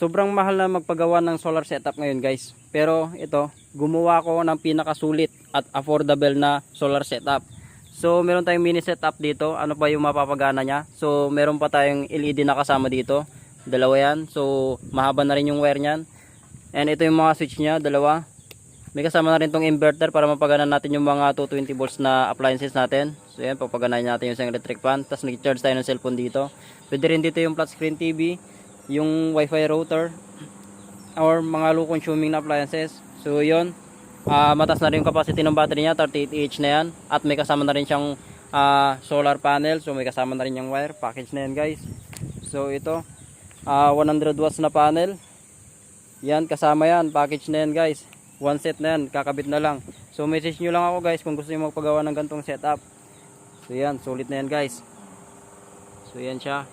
sobrang mahal na magpagawa ng solar setup ngayon guys. Pero ito, gumawa ko ng pinakasulit at affordable na solar setup. So meron tayong mini setup dito. Ano pa yung mapapagana niya? So meron pa tayong LED na kasama dito. Dalawa yan. So mahaba na rin yung wire niyan. And ito yung mga switch niya, dalawa. May kasama na rin tong inverter para mapagana natin yung mga 220 volts na appliances natin. So yan, papaganahin natin yung isang electric fan. Tapos nag-charge tayo ng cellphone dito. Pwede rin dito yung flat screen TV, yung wifi router, or mga low consuming na appliances. So yun, matas na rin yung capacity ng battery niya, 38Ah na yan. At may kasama na rin siyang solar panel. So may kasama na rin yung wire, package na yan guys. So ito, 100 watts na panel. Yan, kasama yan, package na yan guys. One set na yan, kakabit na lang. So message nyo lang ako guys kung gusto nyo magpagawa ng gantong setup. So yan, sulit na yan guys. So yan siya.